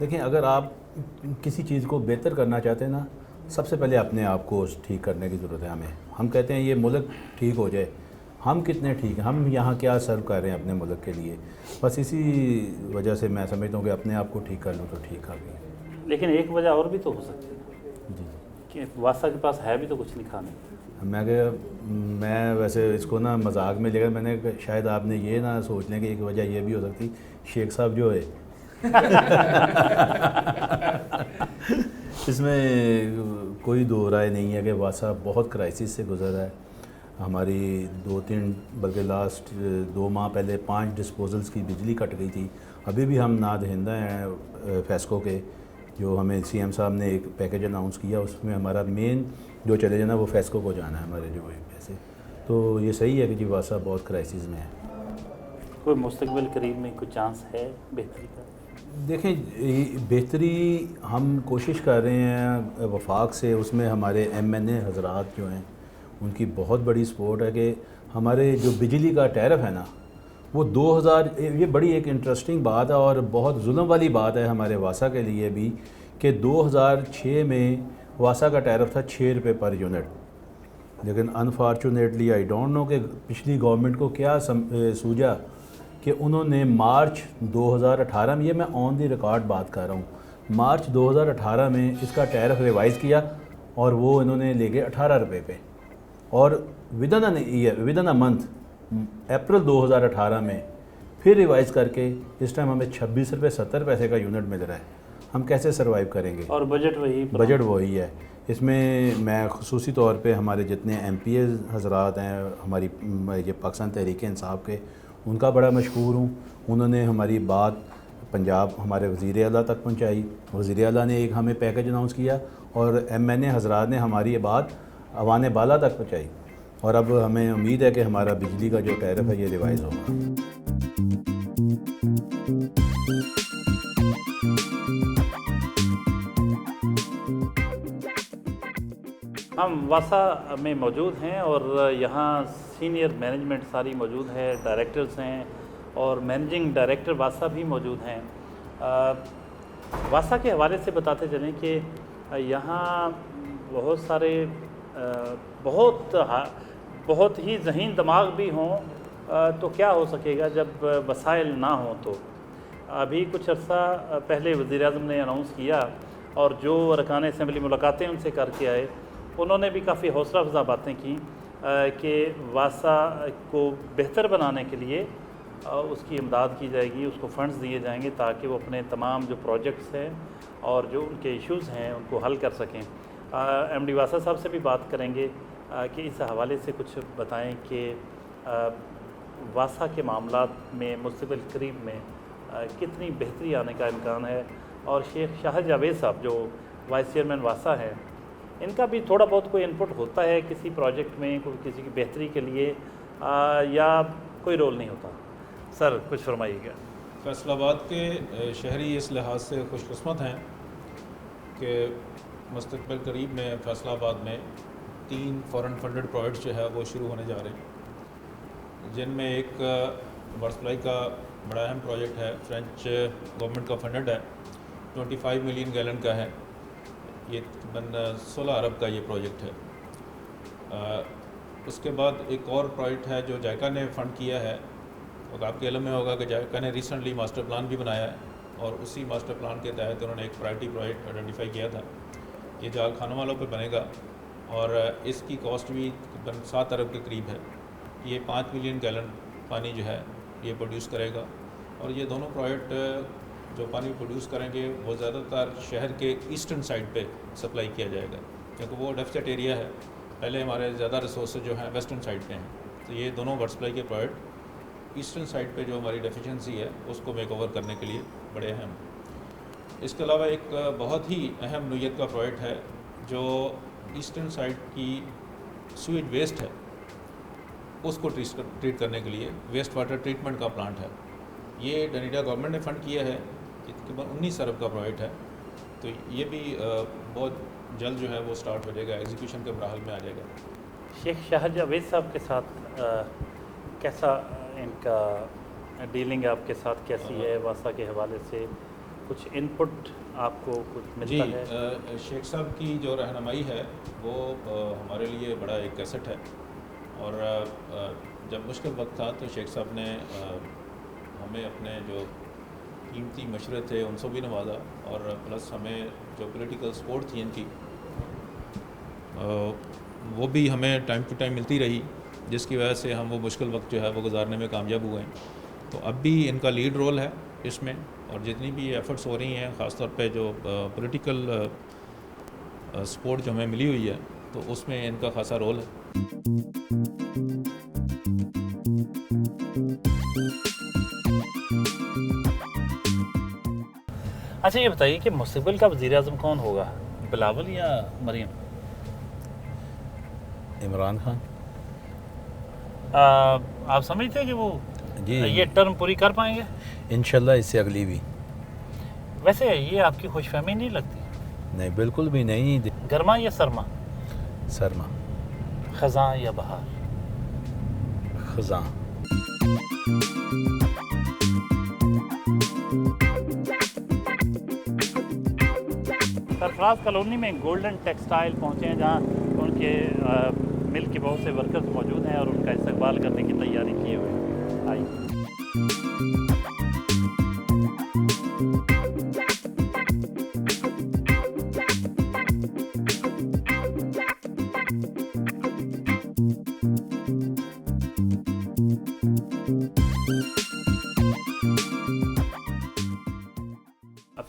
देखें, अगर आप किसी चीज़ को बेहतर करना चाहते हैं ना, सबसे पहले अपने आप को ठीक करने की ज़रूरत है हमें। हम कहते हैं ये मुल्क ठीक हो जाए, हम कितने ठीक हैं, हम यहाँ क्या सर्व कर रहे हैं अपने मुल्क के लिए। बस इसी वजह से मैं समझता हूँ कि अपने आप को ठीक कर लूँ तो ठीक आ गई। लेकिन एक वजह और भी तो हो सकती है जी, कि वासा के पास है भी तो कुछ नहीं खाने। मैं वैसे इसको ना मजाक में लेकर मैंने शायद आपने ये ना सोच लें कि एक वजह ये भी हो सकती, शेख साहब जो है इसमें कोई दो राय नहीं है कि वासा बहुत क्राइसिस से गुजर है। हमारी 2-3 बल्कि लास्ट 2 माह पहले 5 डिस्पोजल्स की बिजली कट गई थी। अभी भी हम नादहिंदा हैं फेस्को के, जो हमें सीएम साहब ने एक पैकेज अनाउंस किया, उसमें हमारा मेन जो चले जाना वो फेस्को को जाना है हमारे जो पैसे। तो ये सही है कि जी वासा बहुत क्राइसिस में है। कोई मुस्तकबिल करीब में कोई चांस है बेहतरी का? देखें, बेहतरी हम कोशिश कर रहे हैं वफाक से, उसमें हमारे MNA हजरात जो हैं उनकी बहुत बड़ी सपोर्ट है कि हमारे जो बिजली का टैरिफ है ना वो 2000, ये बड़ी एक इंटरेस्टिंग बात है और बहुत जुल्म वाली बात है हमारे वासा के लिए भी, कि 2006 में वासा का टैरिफ था 6 रुपये पर यूनिट। लेकिन अनफॉर्चुनेटली आई डोंट नो कि पिछली गवर्नमेंट को क्या सूझा कि उन्होंने मार्च 2018 में, ये मैं ऑन द रिकॉर्ड बात कर रहा हूँ, मार्च 2018 में इसका टैरिफ रिवाइज़ किया और वो इन्होंने ले गए 18 रुपये पे, और विदिन अ मंथ अप्रैल 2018 में फिर रिवाइज़ करके इस टाइम हमें 26 रुपये 70 पैसे का यूनिट मिल रहा है। हम कैसे सर्वाइव करेंगे? और बजट वही है। इसमें मैं खुसूसी तौर पे हमारे जितने MPs हजरात हैं हमारी ये पाकिस्तान तहरीक इंसाफ के, उनका बड़ा मशकूर हूँ। उन्होंने हमारी बात पंजाब हमारे वज़ीर आला तक पहुँचाई, वज़ीर आला ने एक हमें पैकेज अनाउंस किया और MNA हजरात ने हमारी ये बात अवाने बाला तक पहुँचाई, और अब हमें उम्मीद है कि हमारा बिजली का जो टैरिफ है ये रिवाइज़ होगा। हम वासा में मौजूद हैं और यहाँ सीनियर मैनेजमेंट सारी मौजूद है, डायरेक्टर्स हैं और मैनेजिंग डायरेक्टर वासा भी मौजूद हैं। वासा के हवाले से बताते चलें कि यहाँ बहुत सारे बहुत ही ज़हीन दिमाग भी हों तो क्या हो सकेगा जब वसाइल ना हो। तो अभी कुछ अर्सा पहले वज़ीर-ए-आज़म ने अनाउंस किया और जो अरकान असम्बली मुलाकातें उनसे करके आए, उन्होंने भी काफ़ी हौसला अफ़ज़ा बातें की कि वासा को बेहतर बनाने के लिए उसकी इमदाद की जाएगी, उसको फंड्स दिए जाएंगे ताकि वो अपने तमाम जो प्रोजेक्ट्स हैं और जो उनके इश्यूज़ हैं उनको हल कर सकें। एमडी वासा साहब से भी बात करेंगे कि इस हवाले से कुछ बताएं कि वासा के मामलात में मुस्तक़बिल करीब में कितनी बेहतरी आने का इम्कान है, और शेख शाह जावेद साहब जो वाइस चेयरमैन वासा हैं, इनका भी थोड़ा बहुत कोई इनपुट होता है किसी प्रोजेक्ट में, कोई किसी की बेहतरी के लिए, या कोई रोल नहीं होता? सर कुछ फरमाइएगा। फैसलाबाद के शहरी इस लिहाज से खुशकिस्मत हैं कि मुस्तक़बिल करीब में फैसलाबाद में 3 फॉरेन फंडेड प्रोजेक्ट्स जो है वो शुरू होने जा रहे हैं, जिनमें एक वाटर सप्लाई का बड़ा अहम प्रोजेक्ट है, फ्रेंच गवर्नमेंट का फंडेड है, 25 मिलियन गैलन का है, ये तकरीबन 16 अरब का ये प्रोजेक्ट है। उसके बाद एक और प्रोजेक्ट है जो जायका ने फ़ंड किया है, और आपके इल्म में होगा कि जायका ने रिसेंटली मास्टर प्लान भी बनाया है, और उसी मास्टर प्लान के तहत उन्होंने एक प्रायोरिटी प्रोजेक्ट आइडेंटिफाई किया था। ये जाल खानों वालों पर बनेगा और इसकी कॉस्ट भी तकरीबन 7 अरब के करीब है। ये 5 मिलियन गैलन पानी जो है ये प्रोड्यूस करेगा, और ये दोनों प्रोजेक्ट जो पानी प्रोड्यूस करेंगे वो ज़्यादातर शहर के ईस्टर्न साइड पे सप्लाई किया जाएगा, क्योंकि वो डेफिसिट एरिया है। पहले हमारे ज़्यादा रिसोर्सेज जो हैं वेस्टर्न साइड पे हैं, तो ये दोनों वाटर सप्लाई के प्रोजेक्ट ईस्टर्न साइड पे जो हमारी डेफिशिएंसी है उसको मेक ओवर करने के लिए बड़े अहम। इसके अलावा एक बहुत ही अहम नोयत का प्रोजेक्ट है जो ईस्टर्न साइड की स्वीट वेस्ट है उसको ट्रीट करने के लिए वेस्ट वाटर ट्रीटमेंट का प्लांट है। ये डनीडा गवर्नमेंट ने फ़ंड किया है, तकरीबन 19 अरब का प्रोजेक्ट है, तो ये भी बहुत जल्द जो है वो स्टार्ट हो जाएगा, एग्जीक्यूशन के मराहल में आ जाएगा। शेख शाह जावेद साहब के साथ कैसा इनका डीलिंग आपके साथ कैसी है? वासा के हवाले से कुछ इनपुट आपको कुछ मिलता है? जी, शेख साहब की जो रहनुमाई है वो हमारे लिए बड़ा एक एसेट है, और जब मुश्किल वक्त था तो शेख साहब ने हमें अपने जो कीमती मशवरे थे उनसे भी नवाजा, और प्लस हमें जो पॉलिटिकल सपोर्ट थी इनकी वो भी हमें टाइम टू टाइम मिलती रही, जिसकी वजह से हम वो मुश्किल वक्त जो है वो गुजारने में कामयाब हुए हैं। तो अब भी इनका लीड रोल है इसमें, और जितनी भी एफ़र्ट्स हो रही हैं ख़ास तौर पे जो पॉलिटिकल सपोर्ट जो हमें मिली हुई है तो उसमें इनका खासा रोल है। अच्छा ये बताइए कि मुस्तक़बिल का वज़ीर-ए-आज़म कौन होगा, बिलावल या मरीम? इमरान खान। आप समझते हैं कि वो जी ये टर्म पूरी कर पाएंगे? इंशाल्लाह इससे अगली भी। वैसे ये आपकी खुशफहमी नहीं लगती? नहीं, बिल्कुल भी नहीं। गर्मा या सरमा? सरमा। ख़ज़ां या बहार? ख़ज़ां। सरफराज कॉलोनी में गोल्डन टेक्सटाइल पहुँचे हैं, जहाँ उनके मिल के बहुत से वर्कर्स मौजूद हैं और उनका इस्तकबाल करने की तैयारी किए हुए हैं। आइए।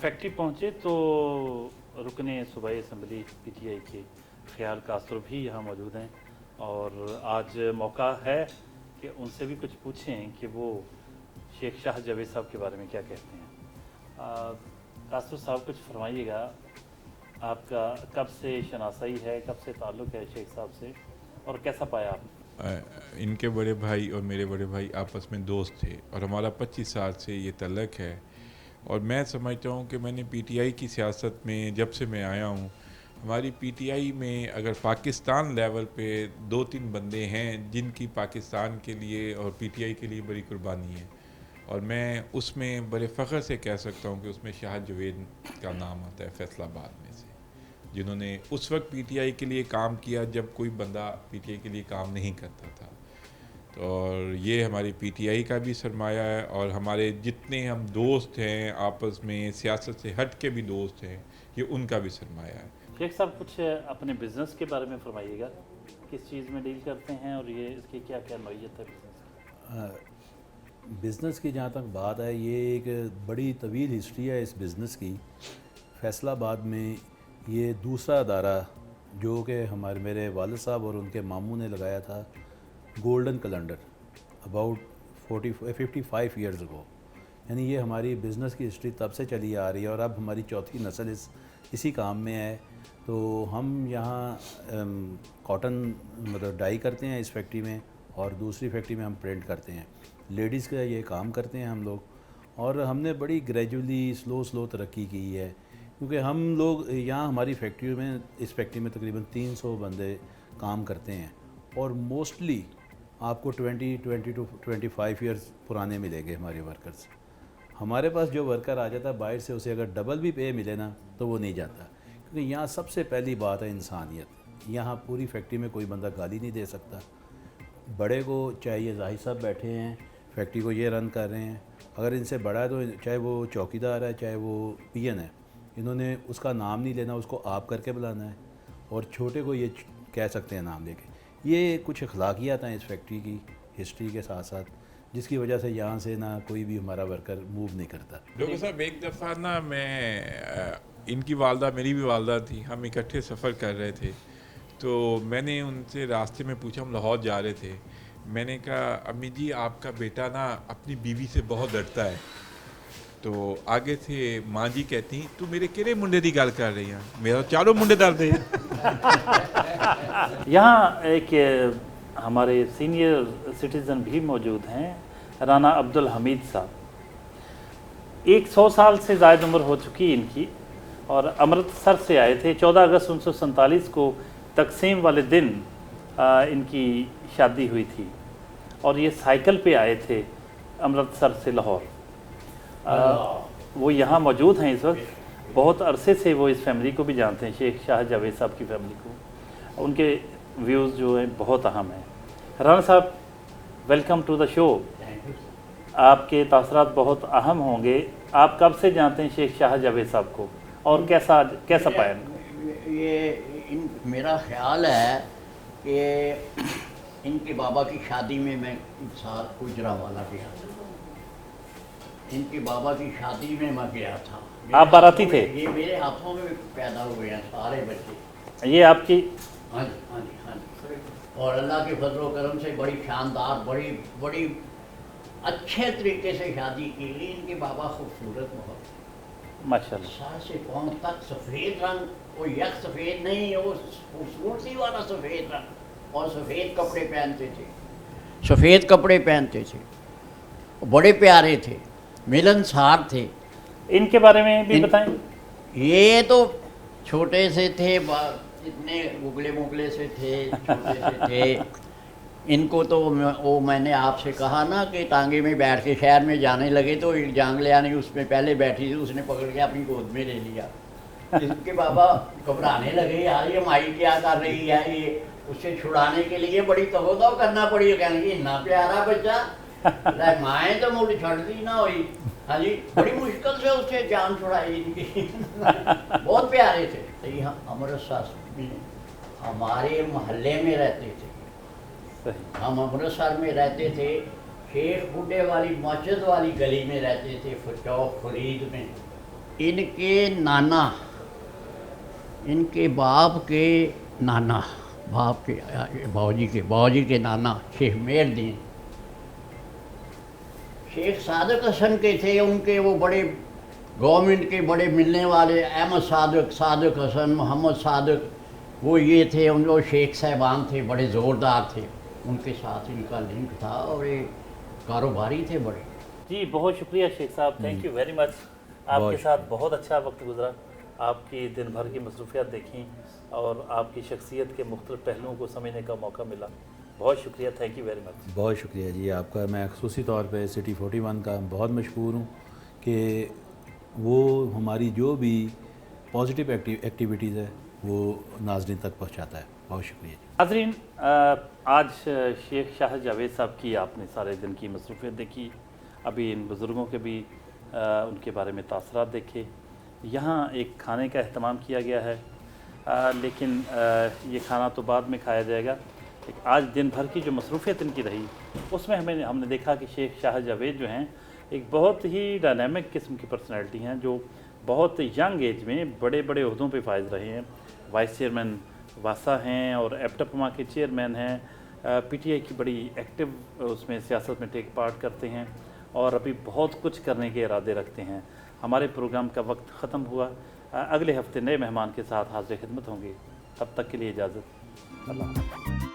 फैक्ट्री पहुँचे तो रुकने सूबाई असम्बली पीटीआई के ख्याल कासर भी यहाँ मौजूद हैं, और आज मौका है कि उनसे भी कुछ पूछें कि वो शेख शाह जावेद साहब के बारे में क्या कहते हैं। कासर साहब कुछ फरमाइएगा, आपका कब से शनासाई है, कब से ताल्लुक़ है शेख साहब से, और कैसा पाया आप? इनके बड़े भाई और मेरे बड़े भाई आपस में दोस्त थे, और हमारा 25 साल से ये तल्लक है। और मैं समझता हूँ कि मैंने पीटीआई की सियासत में जब से मैं आया हूँ, हमारी पीटीआई में अगर पाकिस्तान लेवल पे 2-3 बंदे हैं जिनकी पाकिस्तान के लिए और पीटीआई के लिए बड़ी कुर्बानी है, और मैं उसमें बड़े फ़ख्र से कह सकता हूँ कि उसमें शाह जावेद का नाम आता है फैसलाबाद में से, जिन्होंने उस वक्त पीटीआई के लिए काम किया जब कोई बंदा पीटीआई के लिए काम नहीं करता था। तो और ये हमारी पीटीआई का भी सरमाया है, और हमारे जितने हम दोस्त हैं आपस में सियासत से हट के भी दोस्त हैं, ये उनका भी सरमाया है। शेख साहब कुछ अपने बिज़नेस के बारे में फरमाइएगा, किस चीज़ में डील करते हैं और ये इसकी क्या क्या नौइयत है बिज़नेस? बिज़नेस की जहाँ तक बात है, ये एक बड़ी तवील हिस्ट्री है इस बिज़नेस की। फैसलाबाद में ये दूसरा अदारा जो कि मेरे वालिद साहब और उनके मामू ने लगाया था, golden calendar, about 55 years ago. यानी ये हमारी बिज़नेस की हिस्ट्री तब से चली आ रही है और अब हमारी चौथी नस्ल इसी काम में है। तो हम यहाँ कॉटन मतलब डाई करते हैं इस फैक्ट्री में, और दूसरी फैक्ट्री में हम प्रिंट करते हैं। लेडीज़ का ये काम करते हैं हम लोग, और हमने बड़ी ग्रेजुअली स्लो तरक्की की है, क्योंकि हम लोग यहाँ हमारी फैक्ट्री में, इस फैक्ट्री में तकरीबन 300 बंदे काम करते हैं, और मोस्टली आपको 20 to 25 ईयर्स पुराने मिलेंगे हमारे वर्कर्स। हमारे पास जो वर्कर आ जाता है बाहर से, उसे अगर डबल भी पे मिले ना तो वो नहीं जाता, क्योंकि यहाँ सबसे पहली बात है इंसानियत। यहाँ पूरी फैक्ट्री में कोई बंदा गाली नहीं दे सकता। बड़े को, चाहे ये जाहिर साहब बैठे हैं फैक्ट्री को ये रन कर रहे हैं, अगर इनसे बड़ा है तो चाहे वो चौकीदार है चाहे वो पीएन है, इन्होंने उसका नाम नहीं लेना, उसको आप करके बुलाना है, और छोटे को ये कह सकते हैं नाम लेके। ये कुछ अखलाकियात हैं इस फैक्ट्री की हिस्ट्री के साथ साथ, जिसकी वजह से यहाँ से ना कोई भी हमारा वर्कर मूव नहीं करता। डॉक्टर साहब, एक दफ़ा ना मैं, इनकी वालदा मेरी भी वालदा थी, हम इकट्ठे सफ़र कर रहे थे, तो मैंने उनसे रास्ते में पूछा, हम लाहौर जा रहे थे, मैंने कहा अम्मी जी आपका बेटा ना अपनी बीवी से बहुत डरता है। तो आगे से माँ जी कहती, तू मेरे किहड़े मुंडे की गल कर रही है, मेरा चारों मुंडे डरते हैं। यहाँ एक हमारे सीनियर सिटीज़न भी मौजूद हैं, राना अब्दुल हमीद साहब। 100 साल से ज़ायद उम्र हो चुकी इनकी, और अमृतसर से आए थे। 14 अगस्त 1947 को तकसीम वाले दिन इनकी शादी हुई थी, और ये साइकिल पे आए थे अमृतसर से लाहौर। वो यहाँ मौजूद हैं इस वक्त। बहुत अरसे से वो इस फैमिली को भी जानते हैं, शेख शाह जावेद साहब की फैमिली को। उनके व्यूज़ जो हैं बहुत अहम हैं। राना साहब, वेलकम टू द शो। आपके तासरात बहुत अहम होंगे। आप कब से जानते हैं शेख शाह जावेद साहब को, और कैसा पाया? मेरा ख्याल है कि इनके बाबा की शादी में मैं साथ गुजरावाला गया था। इनके बाबा की शादी में मैं गया था। आप बाराती थे? ये मेरे हाथों में पैदा हुए हैं सारे बच्चे। ये आपकी? हाँ जी, हाँ जी, हाँ जी। और अल्लाह के फजल व करम से बड़ी शानदार, बड़ी अच्छे तरीके से शादी की। इनके बाबा खूबसूरत बहुत, माशाल्लाह। सर से पाँव तक सफ़ेद रंग, वो यक सफ़ेद नहीं, वो खूबसूरती वाला सफ़ेद रंग, और सफ़ेद कपड़े पहनते थे, सफ़ेद कपड़े पहनते थे, बड़े प्यारे थे, मिलनसार थे। इनके बारे में भी बताएं। ये तो छोटे से थे, इतने उगले मुगले से थे, छोटे से थे। इनको तो वो मैंने आपसे कहा ना कि टांगे में बैठ के शहर में जाने लगे, तो एक जांगलिया ने उसमें पहले बैठी थी, उसने पकड़ के अपनी गोद में ले लिया। इसके बाबा घबराने लगे, यार ये माई क्या कर रही है, ये उससे छुड़ाने के लिए बड़ी तगोदाव करना पड़ी। कहने लगी इतना प्यारा बच्चा, माएँ तो मुड़ छड़ दी ना हुई। हाँ जी, बड़ी मुश्किल से उससे जान छुड़ाई इनकी। बहुत प्यारे थे। तो यहाँ अमृतसर में हमारे मोहल्ले में रहते थे, हम अमृतसर में रहते थे, शेख बुड्ढे वाली मस्जिद वाली गली में रहते थे, चौक फरीद में। इनके नाना, इनके बाप के नाना, बाप के बाबूजी के नाना शेख मेहरदीन शेख सादक हसन के थे। उनके वो बड़े गवर्नमेंट के बड़े मिलने वाले अहमद सादक हसन, मोहम्मद सादक, वो ये थे, उन लोग शेख साहबान थे, बड़े ज़ोरदार थे। उनके साथ इनका लिंक था, और ये कारोबारी थे बड़े। जी, बहुत शुक्रिया शेख साहब, थैंक यू वेरी मच। आपके साथ बहुत अच्छा वक्त गुजरा, आपकी दिन भर की मसरूफियात देखी, और आपकी शख्सियत के मुख्तलिफ पहलुओं को समझने का मौका मिला। बहुत शुक्रिया, थैंक यू वेरी मच। बहुत शुक्रिया जी आपका। मैं ख़ुसूसी तौर पे सिटी 41 का बहुत मशहूर हूँ कि वो हमारी जो भी पॉजिटिव एक्टिविटीज़ है वो नाज़रीन तक पहुँचाता है। बहुत शुक्रिया जी। नाज़रीन, आज शेख शाह जावेद साहब की आपने सारे दिन की मसरूफियत देखी, अभी इन बुज़ुर्गों के भी उनके बारे में तासरात देखे। यहाँ एक खाने का अहतमाम किया गया है, लेकिन ये खाना तो बाद में खाया जाएगा। आज दिन भर की जो मसरूफ़ियत इनकी रही उसमें हमने देखा कि शेख शाह जावेद जो हैं एक बहुत ही डायनामिक किस्म की पर्सनैलिटी हैं, जो बहुत यंग एज में बड़े बड़े ओहदों पे फायज रहे हैं। वाइस चेयरमैन वासा हैं और एप्टपमा के चेयरमैन हैं। पीटीआई की बड़ी एक्टिव उसमें सियासत में टेक पार्ट करते हैं और अभी बहुत कुछ करने के इरादे रखते हैं। हमारे प्रोग्राम का वक्त ख़त्म हुआ। अगले हफ्ते नए मेहमान के साथ हाज़िर खिदमत होंगे। तब तक के लिए इजाज़त। अल्लाह हाफ़िज़।